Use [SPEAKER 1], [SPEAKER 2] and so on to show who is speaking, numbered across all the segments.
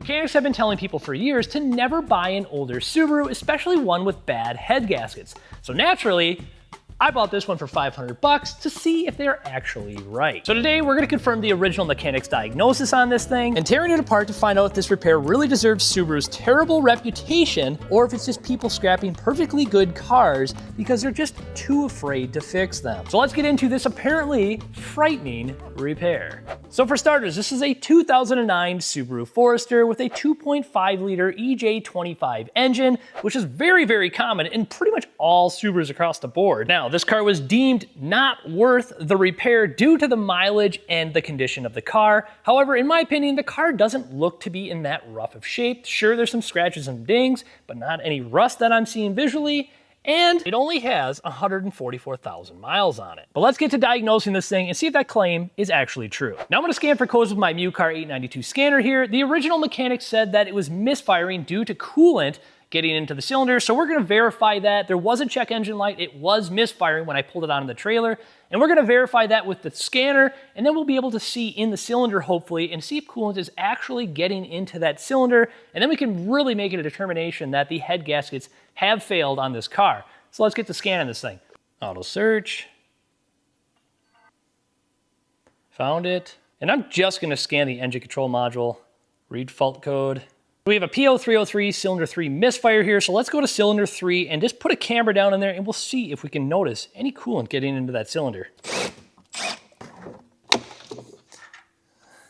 [SPEAKER 1] Mechanics have been telling people for years to never buy an older Subaru, especially one with bad head gaskets. So naturally, I bought this one for 500 bucks to see if they're actually right. So today we're gonna confirm the original mechanic's diagnosis on this thing and tearing it apart to find out if this repair really deserves Subaru's terrible reputation or if it's just people scrapping perfectly good cars because they're just too afraid to fix them. So let's get into this apparently frightening repair. So for starters, this is a 2009 Subaru Forester with a 2.5 liter EJ25 engine, which is very, very common in pretty much all Subarus across the board. Now, this car was deemed not worth the repair due to the mileage and the condition of the car. However, in my opinion, the car doesn't look to be in that rough of shape. Sure, there's some scratches and dings, but not any rust that I'm seeing visually. And it only has 144,000 miles on it. But let's get to diagnosing this thing and see if that claim is actually true. Now I'm gonna scan for codes with my MuCar 892 scanner here. The original mechanic said that it was misfiring due to coolant getting into the cylinder, so we're gonna verify that. There was a check engine light, it was misfiring when I pulled it out of the trailer, and we're gonna verify that with the scanner, and then we'll be able to see in the cylinder, hopefully, and see if coolant is actually getting into that cylinder, and then we can really make it a determination that the head gaskets have failed on this car. So let's get to scanning this thing. Auto search. Found it. And I'm just gonna scan the engine control module, read fault code. We have a P0303 cylinder 3 misfire here, so let's go to cylinder 3 and just put a camera down in there and we'll see if we can notice any coolant getting into that cylinder.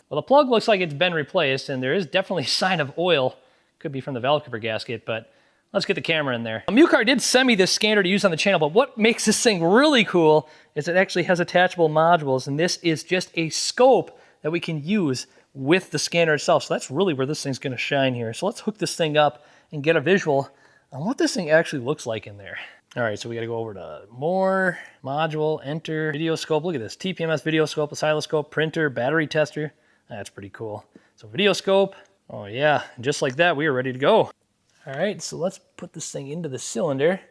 [SPEAKER 1] Well, the plug looks like it's been replaced and there is definitely a sign of oil. Could be from the valve cover gasket, but let's get the camera in there. MuCar did send me this scanner to use on the channel, but what makes this thing really cool is it actually has attachable modules, and this is just a scope that we can use with the scanner itself. So that's really where this thing's gonna shine here. So let's hook this thing up and get a visual on what this thing actually looks like in there. All right, so we gotta go over to more, module, enter, video scope. Look at this, TPMS video scope, oscilloscope, printer, battery tester. That's pretty cool. So video scope, oh yeah, and just like that, we are ready to go. All right, so let's put this thing into the cylinder.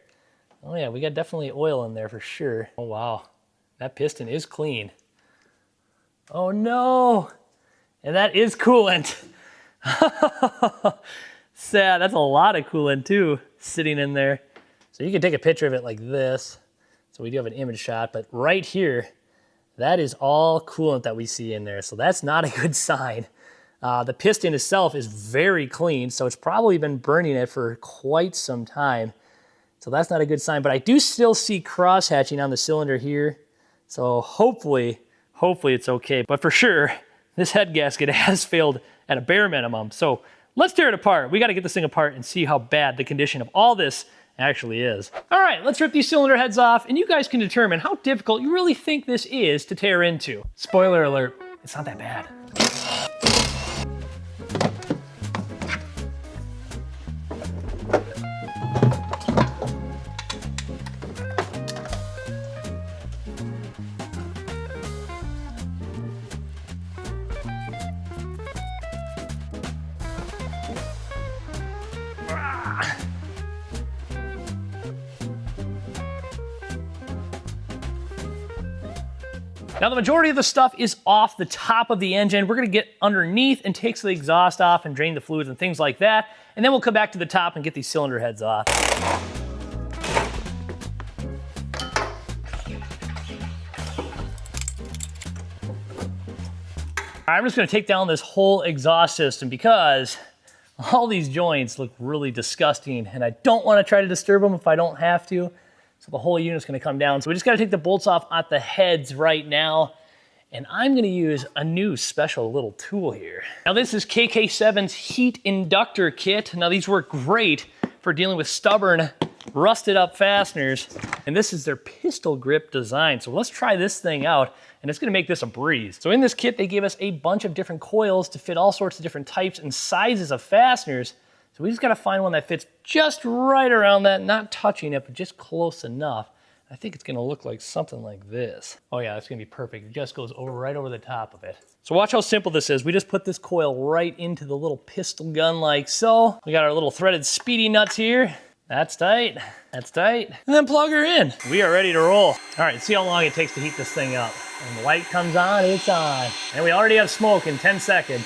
[SPEAKER 1] Oh yeah, we got definitely oil in there for sure. Oh wow, that piston is clean. Oh no, and that is coolant. Sad, that's a lot of coolant too, sitting in there. So you can take a picture of it like this. So we do have an image shot, but right here, that is all coolant that we see in there. So that's not a good sign. The piston itself is very clean, so it's probably been burning it for quite some time. So that's not a good sign, but I do still see cross hatching on the cylinder here. So hopefully it's okay. But for sure, this head gasket has failed at a bare minimum. So let's tear it apart. We gotta get this thing apart and see how bad the condition of all this actually is. All right, let's rip these cylinder heads off and you guys can determine how difficult you really think this is to tear into. Spoiler alert, it's not that bad. Now the majority of the stuff is off the top of the engine. We're gonna get underneath and take the exhaust off and drain the fluids and things like that. And then we'll come back to the top and get these cylinder heads off. I'm just gonna take down this whole exhaust system because all these joints look really disgusting and I don't wanna try to disturb them if I don't have to. So the whole unit's gonna come down. So we just gotta take the bolts off at the heads right now. And I'm gonna use a new special little tool here. Now this is KK7's heat inductor kit. Now these work great for dealing with stubborn, rusted up fasteners. And this is their pistol grip design. So let's try this thing out and it's gonna make this a breeze. So in this kit, they gave us a bunch of different coils to fit all sorts of different types and sizes of fasteners. So we just gotta find one that fits just right around that, not touching it, but just close enough. I think it's gonna look like something like this. Oh yeah, it's gonna be perfect. It just goes right over the top of it. So watch how simple this is. We just put this coil right into the little pistol gun like so. We got our little threaded speedy nuts here. That's tight, that's tight. And then plug her in. We are ready to roll. All right, see how long it takes to heat this thing up. When the light comes on, it's on. And we already have smoke in 10 seconds.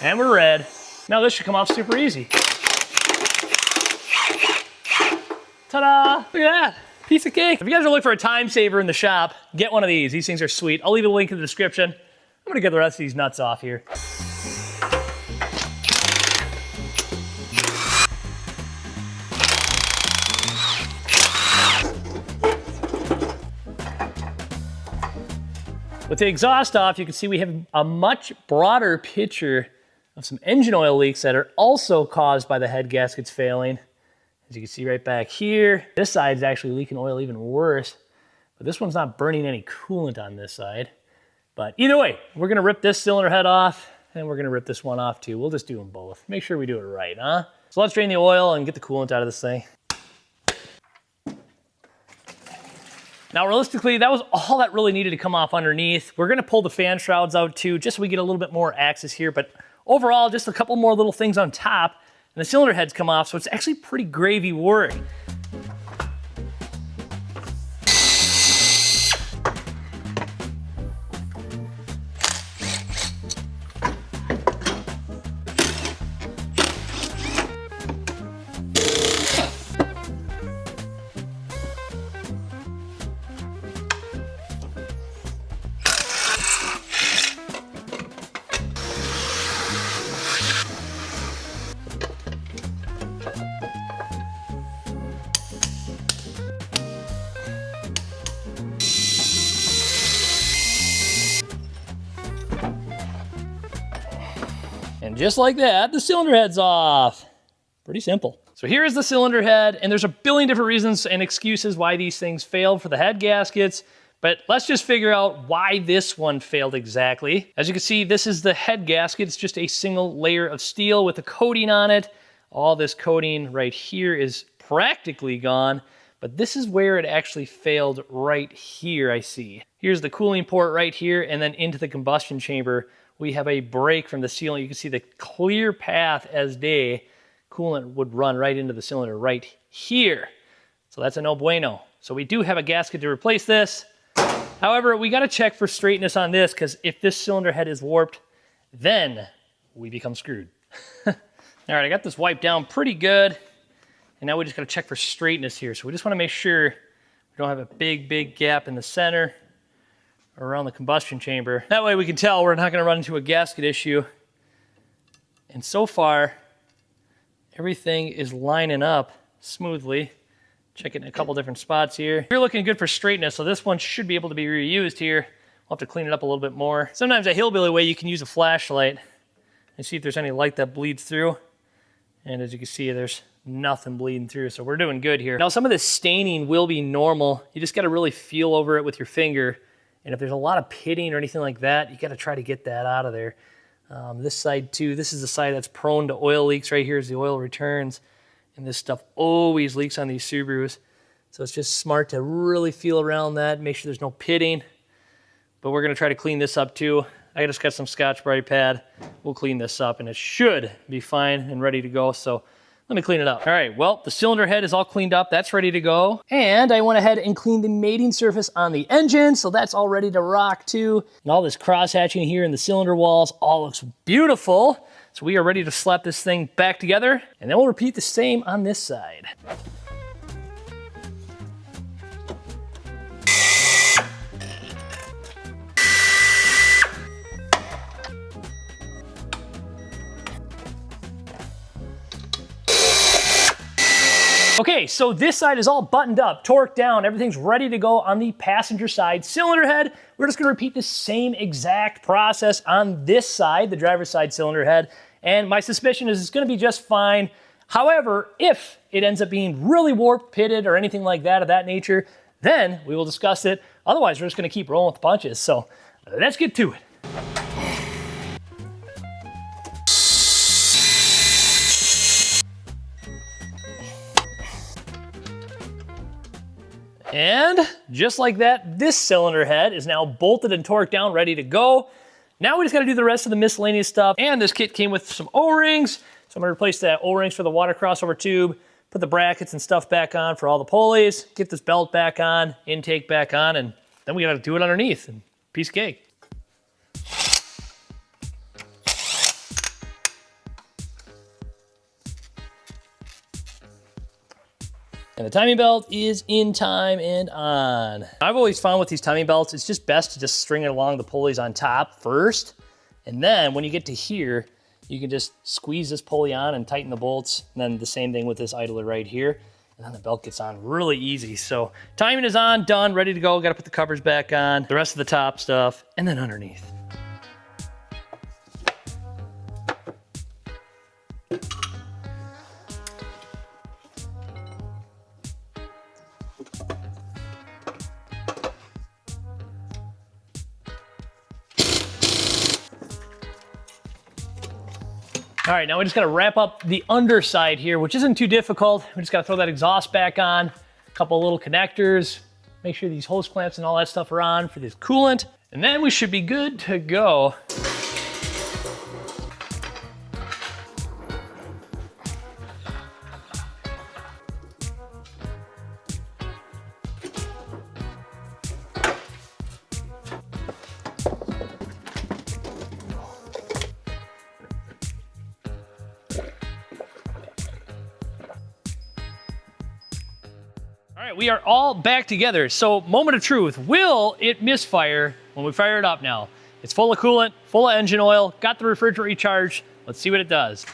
[SPEAKER 1] And we're red. Now this should come off super easy. Ta-da! Look at that. Piece of cake. If you guys are looking for a time saver in the shop, get one of these. These things are sweet. I'll leave a link in the description. I'm gonna get the rest of these nuts off here. With the exhaust off, you can see we have a much broader picture of some engine oil leaks that are also caused by the head gaskets failing. As you can see right back here, this side is actually leaking oil even worse, but this one's not burning any coolant on this side. But either way, we're gonna rip this cylinder head off, and we're gonna rip this one off too. We'll just do them both. Make sure we do it right, huh? So let's drain the oil and get the coolant out of this thing. Now, realistically, that was all that really needed to come off underneath. We're gonna pull the fan shrouds out too, just so we get a little bit more access here, but overall, just a couple more little things on top, and the cylinder heads come off, so it's actually pretty gravy work. And just like that, the cylinder head's off. Pretty simple. So here's the cylinder head, and there's a billion different reasons and excuses why these things failed for the head gaskets, but let's just figure out why this one failed exactly. As you can see, this is the head gasket. It's just a single layer of steel with a coating on it. All this coating right here is practically gone, but this is where it actually failed right here, I see. Here's the cooling port right here, and then into the combustion chamber. We have a break from the sealant. You can see the clear path as day. Coolant would run right into the cylinder right here. So that's a no bueno. So we do have a gasket to replace this. However, we gotta check for straightness on this, because if this cylinder head is warped, then we become screwed. All right, I got this wiped down pretty good. And now we just gotta check for straightness here. So we just wanna make sure we don't have a big gap in the center around the combustion chamber. That way we can tell we're not gonna run into a gasket issue. And so far, everything is lining up smoothly. Checking a couple different spots here. We're looking good for straightness, so this one should be able to be reused here. We'll have to clean it up a little bit more. Sometimes a hillbilly way, you can use a flashlight and see if there's any light that bleeds through. And as you can see, there's nothing bleeding through, so we're doing good here. Now, some of this staining will be normal. You just gotta really feel over it with your finger. And if there's a lot of pitting or anything like that, you got to try to get that out of there. This side too, this is the side that's prone to oil leaks. Right here is the oil returns. And this stuff always leaks on these Subarus. So it's just smart to really feel around that, make sure there's no pitting. But we're going to try to clean this up too. I just got some Scotch-Brite pad. We'll clean this up and it should be fine and ready to go. So let me clean it up. All right, well, the cylinder head is all cleaned up. That's ready to go. And I went ahead and cleaned the mating surface on the engine, so that's all ready to rock too. And all this cross-hatching here in the cylinder walls all looks beautiful. So we are ready to slap this thing back together, and then we'll repeat the same on this side. Okay, so this side is all buttoned up, torqued down, everything's ready to go on the passenger side cylinder head. We're just gonna repeat the same exact process on this side, the driver's side cylinder head, and my suspicion is it's gonna be just fine. However, if it ends up being really warped, pitted, or anything like that of that nature, then we will discuss it. Otherwise, we're just gonna keep rolling with the punches. So let's get to it. And just like that, this cylinder head is now bolted and torqued down, ready to go. Now we just gotta do the rest of the miscellaneous stuff. And this kit came with some O-rings. So I'm gonna replace the O-rings for the water crossover tube, put the brackets and stuff back on for all the pulleys, get this belt back on, intake back on, and then we gotta do it underneath, and piece of cake. And the timing belt is in time and on. I've always found with these timing belts, it's just best to just string it along the pulleys on top first. And then when you get to here, you can just squeeze this pulley on and tighten the bolts. And then the same thing with this idler right here. And then the belt gets on really easy. So timing is on, done, ready to go. Got to put the covers back on, the rest of the top stuff, and then underneath. All right, now we just gotta wrap up the underside here, which isn't too difficult. We just gotta throw that exhaust back on, a couple little connectors, make sure these hose clamps and all that stuff are on for this coolant, and then we should be good to go. All right, we are all back together. So moment of truth, will it misfire when we fire it up now? It's full of coolant, full of engine oil, got the refrigerant recharged. Let's see what it does.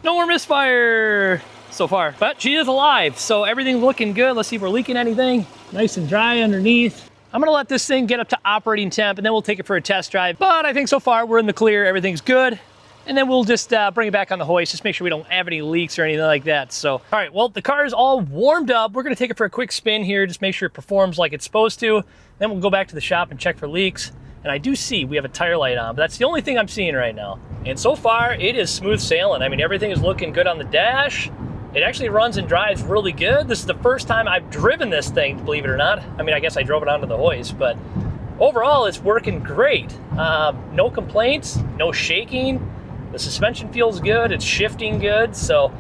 [SPEAKER 1] No more misfire so far, but she is alive. So everything's looking good. Let's see if we're leaking anything. Nice and dry underneath. I'm gonna let this thing get up to operating temp and then we'll take it for a test drive. But I think so far we're in the clear, everything's good. And then we'll just bring it back on the hoist, just make sure we don't have any leaks or anything like that. So, all right, well, the car is all warmed up. We're gonna take it for a quick spin here, just make sure it performs like it's supposed to. Then we'll go back to the shop and check for leaks. And I do see we have a tire light on, but that's the only thing I'm seeing right now. And so far, it is smooth sailing. I mean, everything is looking good on the dash. It actually runs and drives really good. This is the first time I've driven this thing, believe it or not. I mean, I guess I drove it onto the hoist, but overall, it's working great. No complaints, no shaking. The suspension feels good, it's shifting good, so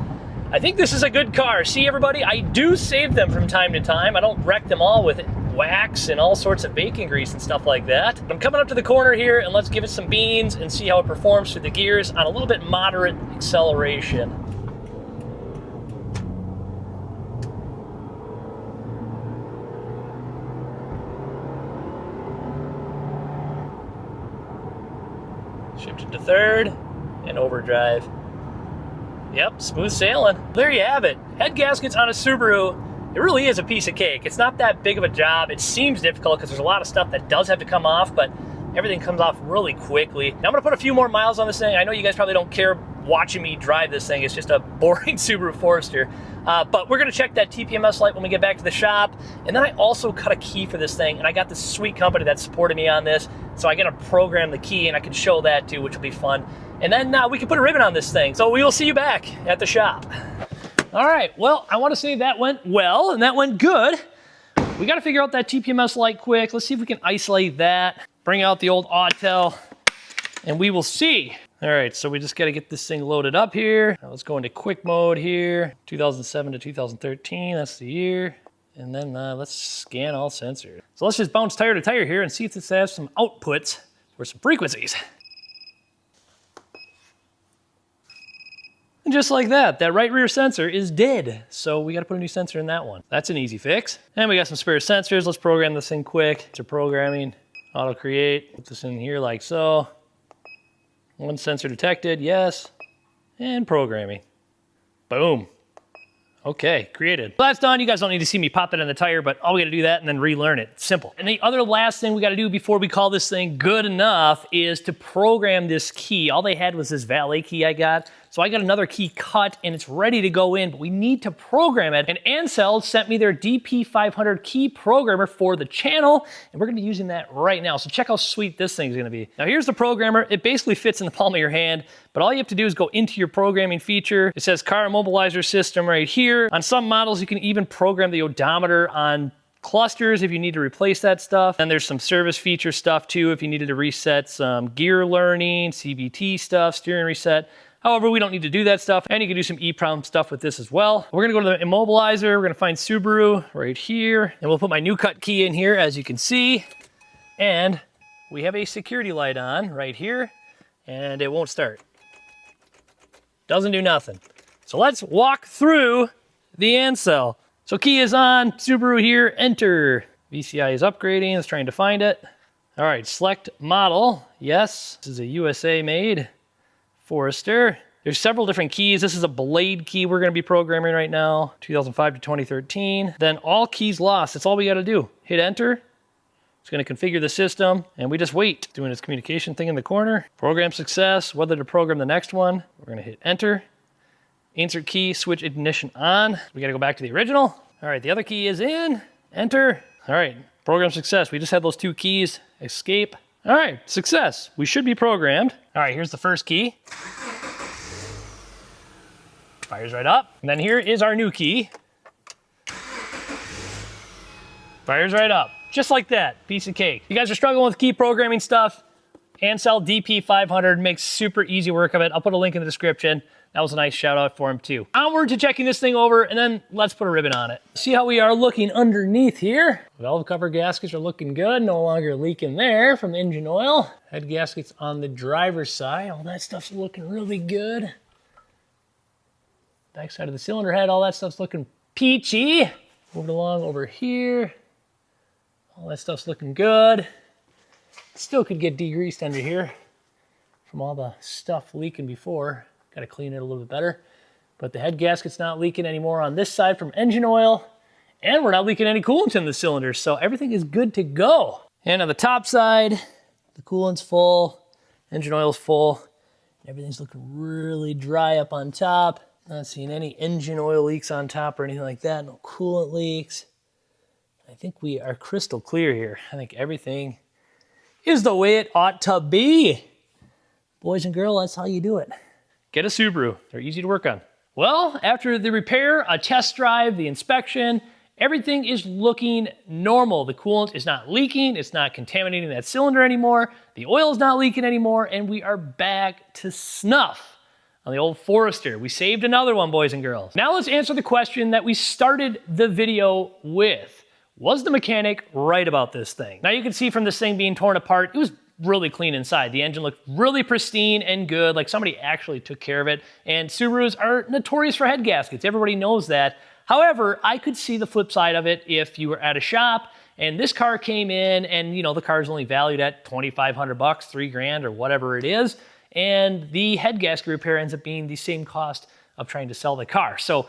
[SPEAKER 1] I think this is a good car. See, everybody, I do save them from time to time. I don't wreck them all with wax and all sorts of bacon grease and stuff like that. I'm coming up to the corner here, and let's give it some beans and see how it performs through the gears on a little bit moderate acceleration. Shifted to third. And overdrive. Yep, smooth sailing. There you have it. Head gaskets on a Subaru. It really is a piece of cake. It's not that big of a job. It seems difficult because there's a lot of stuff that does have to come off, but everything comes off really quickly. Now I'm gonna put a few more miles on this thing. I know you guys probably don't care watching me drive this thing. It's just a boring Subaru Forester. But we're gonna check that TPMS light when we get back to the shop. And then I also cut a key for this thing, and I got this sweet company that supported me on this. So I gotta program the key, and I can show that too, which will be fun. And then we can put a ribbon on this thing. So we will see you back at the shop. All right, well, I wanna say that went well, and that went good. We gotta figure out that TPMS light quick. Let's see if we can isolate that. Bring out the old Autel, and we will see. All right, so we just gotta get this thing loaded up here. Now let's go into quick mode here. 2007 to 2013, that's the year. And then let's scan all sensors. So let's just bounce tire to tire here and see if this has some outputs or some frequencies. And just like that, that right rear sensor is dead. So we gotta put a new sensor in that one. That's an easy fix. And we got some spare sensors. Let's program this thing quick. To programming, auto create. Put this in here like so. One sensor detected, yes. And programming. Boom. Okay, created. Well, that's done. You guys don't need to see me pop that in the tire, but all we gotta do that and then relearn it. It's simple. And the other last thing we gotta do before we call this thing good enough is to program this key. All they had was this valet key I got. So I got another key cut and it's ready to go in, but we need to program it. And Ansel sent me their DP500 key programmer for the channel, and we're gonna be using that right now. So check how sweet this thing's gonna be. Now here's the programmer. It basically fits in the palm of your hand, but all you have to do is go into your programming feature. It says car immobilizer system right here. On some models, you can even program the odometer on clusters if you need to replace that stuff. And there's some service feature stuff too if you needed to reset some gear learning, CVT stuff, steering reset. However, we don't need to do that stuff, and you can do some EEPROM stuff with this as well. We're gonna go to the immobilizer, we're gonna find Subaru right here, and we'll put my new cut key in here, as you can see. And we have a security light on right here, and it won't start. Doesn't do nothing. So let's walk through the Ancel. So key is on, Subaru here, enter. VCI is upgrading, it's trying to find it. All right, select model. Yes, this is a USA made Forester. There's several different keys. This is a blade key we're gonna be programming right now, 2005 to 2013. Then all keys lost, that's all we gotta do. Hit enter. It's gonna configure the system, and we just wait. Doing its communication thing in the corner. Program success, whether to program the next one. We're gonna hit enter. Insert key, switch ignition on. We gotta go back to the original. All right, the other key is in, enter. All right, program success. We just had those two keys, escape. All right, success. We should be programmed. All right, here's the first key. Fires right up. And then here is our new key. Fires right up, just like that, piece of cake. You guys are struggling with key programming stuff, Ancel DP500 makes super easy work of it. I'll put a link in the description. That was a nice shout out for him too. Onward to checking this thing over, and then let's put a ribbon on it. See how we are looking underneath here. Valve cover gaskets are looking good, no longer leaking there from the engine oil. Head gaskets on the driver's side, all that stuff's looking really good. Back side of the cylinder head, all that stuff's looking peachy. Moving along over here. All that stuff's looking good. Still could get degreased under here from all the stuff leaking before. Got to clean it a little bit better. But the head gasket's not leaking anymore on this side from engine oil. And we're not leaking any coolant in the cylinders, so everything is good to go. And on the top side, the coolant's full, engine oil's full. Everything's looking really dry up on top. Not seeing any engine oil leaks on top or anything like that. No coolant leaks. I think we are crystal clear here. I think everything is the way it ought to be. Boys and girls, that's how you do it. Get a Subaru. They're easy to work on. Well, after the repair, a test drive, the inspection, everything is looking normal. The coolant is not leaking. It's not contaminating that cylinder anymore. The oil is not leaking anymore. And we are back to snuff on the old Forester. We saved another one, boys and girls. Now let's answer the question that we started the video with. Was the mechanic right about this thing? Now you can see from this thing being torn apart, it was really clean inside. The engine looked really pristine and good, like somebody actually took care of it. And Subarus are notorious for head gaskets. Everybody knows that. However, I could see the flip side of it if you were at a shop and this car came in and the car's only valued at $2,500, $3,000 or whatever it is. And the head gasket repair ends up being the same cost of trying to sell the car. So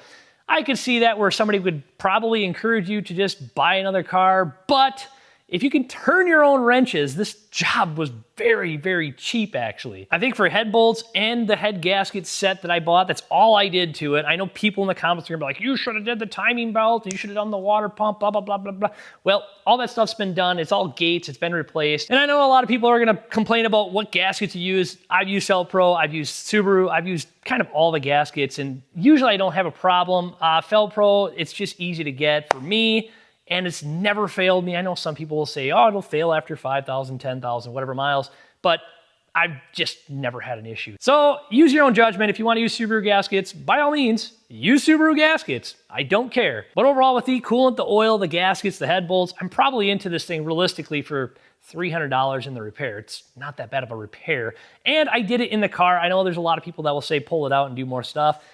[SPEAKER 1] I could see that where somebody would probably encourage you to just buy another car, but if you can turn your own wrenches, this job was very, very cheap actually. I think for head bolts and the head gasket set that I bought, that's all I did to it. I know people in the comments are gonna be like, you should have did the timing belt, you should have done the water pump, blah, blah, blah, blah, blah. Well, all that stuff's been done. It's all gates, it's been replaced. And I know a lot of people are gonna complain about what gaskets you use. I've used Felpro, I've used Subaru, I've used kind of all the gaskets, and usually I don't have a problem. Felpro, it's just easy to get for me. And it's never failed me. I know some people will say, oh, it'll fail after 5,000, 10,000, whatever miles, but I've just never had an issue. So use your own judgment. If you want to use Subaru gaskets, by all means, use Subaru gaskets. I don't care. But overall, with the coolant, the oil, the gaskets, the head bolts, I'm probably into this thing realistically for $300 in the repair. It's not that bad of a repair. And I did it in the car. I know there's a lot of people that will say pull it out and do more stuff.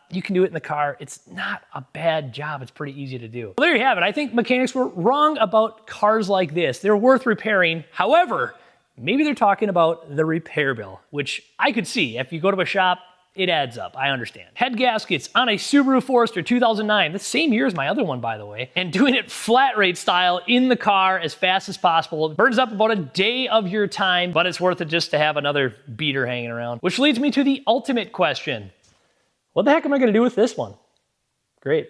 [SPEAKER 1] You can do it in the car. It's not a bad job. It's pretty easy to do. Well, there you have it. I think mechanics were wrong about cars like this. They're worth repairing. However, maybe they're talking about the repair bill, which I could see. If you go to a shop, it adds up. I understand. Head gaskets on a Subaru Forester 2009, the same year as my other one, by the way, and doing it flat rate style in the car as fast as possible. It burns up about a day of your time, but it's worth it just to have another beater hanging around. Which leads me to the ultimate question. What the heck am I gonna do with this one? Great.